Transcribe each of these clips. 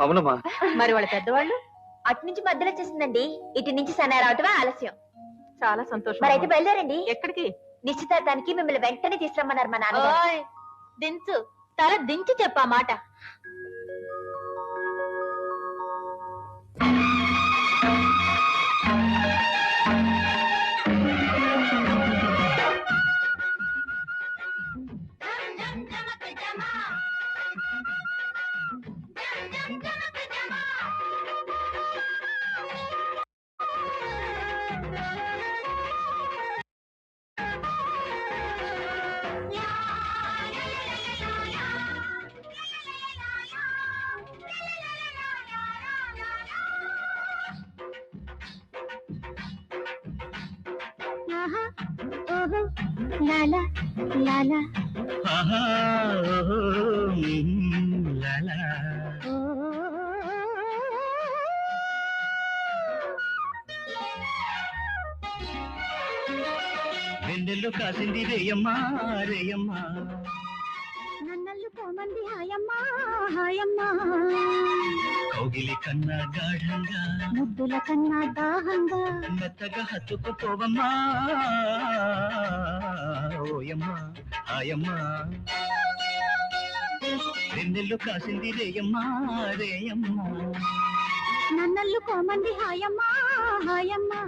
అవునమ్మా. మరి వాళ్ళ పెద్దవాళ్ళు అటు నుంచి మధ్యలో వచ్చేసిందండి, ఇటు నుంచి సన్న రావటమే ఆలస్యం. చాలా సంతోషం. మరి అయితే బయలుదేరండి. ఎక్కడికి? నిశ్చితార్థానికి మిమ్మల్ని వెంటనే తీసుకురమ్మన్నారు మా నాన్న. దించు, తల దించి చెప్పా మాట. లాలా లాలా వెన్నెల్లో కాసింది రేయమ్మా రేయమ్మా, నన్నల్లు కోమంది హాయమ్మా హాయమ్మా, కౌగిలి కన్నా గాఢంగా ముద్దుల కన్నా దాహంగా మెత్తగా హత్తుకుపోవమ్మా ఓయమ్మా హాయమ్మా. వెన్నెల్లో కాసింది రేయమ్మా రేయమ్మా, నన్నల్లు కోమంది హాయమ్మా హాయమ్మా.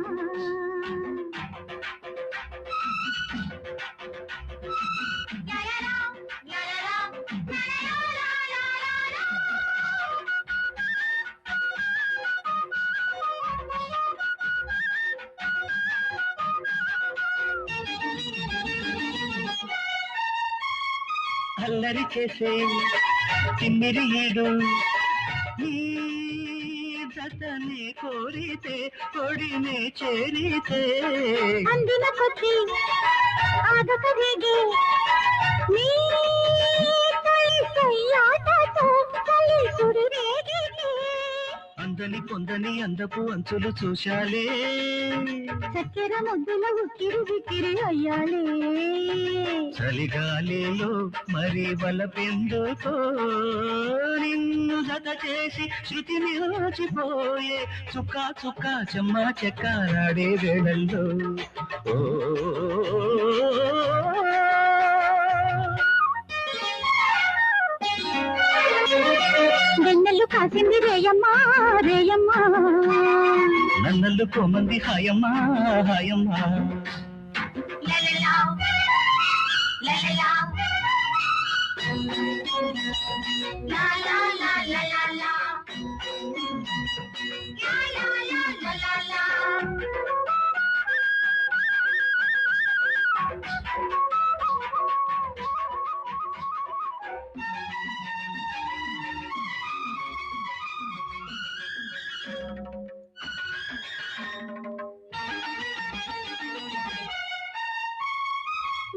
అల్లరి చేసే తిమ్మిరి ఈడు ఈ జతనే కోరితే కొడినే చేరితే అందిన కొద్ది ఆగక రేగే నీ తొలి సయ్యాటతో తొలి సుడి రేగితే, అందని పొందని అందపు అంచులు చూశాలే, చక్కెర ముద్దుల ఉక్కిరి బిక్కిరి అయ్యాలే, చలిగాలిలో మరి బలపెందుకో నిన్ను జత చేసి శృతి నిలిచిపోయే చుక్క చుక్క చెమ్మ చెక్కారాడే వేళల్లో ఓ వెన్నెల్లు కాసింది రేయమ్మా రేయమ్మా, నన్నల్లు కోమంది హాయమ్మా హాయమ్మా.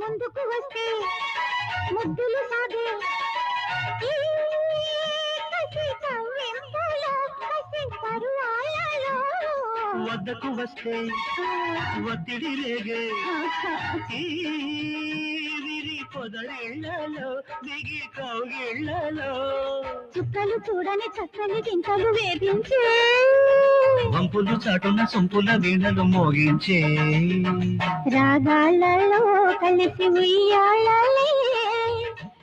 ముందుకు వస్తే ముద్దులు సాగే ఈ కసి కవ్వింపులో కసి పరువాలలో, వద్దకు వస్తే ఒత్తిడి రేగే ఈ విరి పొదరిళ్లలో దిగి కౌగిళ్లలో, చుక్కలు చూడని చక్కని గింతలు వేధించే వంపులు చాటున సొంపుల వీణలు మోగించే, రాగాలలో కలిసి ఉయ్యాలలే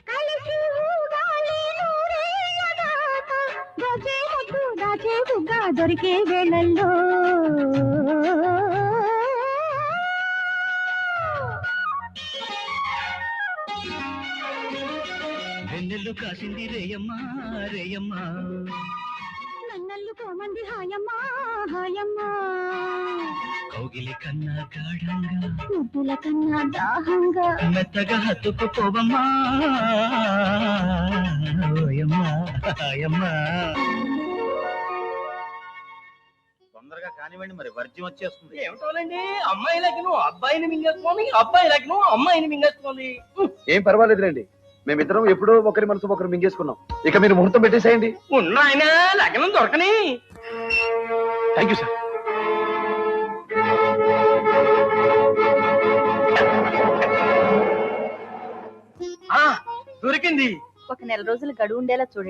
కలిసి ఊగాలి నూరేళ్ల దాకా, దోచే ముద్దు దాచే బుగ్గా దొరికే వేళల్లో. వెన్నెల్లు కాసింది రేయమ్మా రేయమ్మా, నన్నల్లు కోమంది హాయమ్మా హాయమ్మా, కౌగిలి కన్నా గాఢంగా ముద్దుల కన్నా దాహంగా మెత్తగా హత్తుకుపోవమ్మా ఓయమ్మా హాయమ్మా. తొందరగా కానివ్వండి, మరి వర్జ్యం వచ్చేస్తుంది. ఏమిటోనండి, అమ్మాయి లగ్నం అబ్బాయిని మింగేసుకోండి, అబ్బాయి లగ్నం అమ్మాయిని మింగేసుకోండి. ఏం పర్వాలేదు రండి, మేమిద్దరం ఎప్పుడో ఒకరి మనసు ఒకరు మింగేసుకున్నాం. ఇక మీరు ముహూర్తం పెట్టేసేయండి. ఉన్న ఆయన లగ్నం దొరకని. Thank you sir. దొరికింది. ఒక నెల రోజులు గడువు ఉండేలా చూడండి.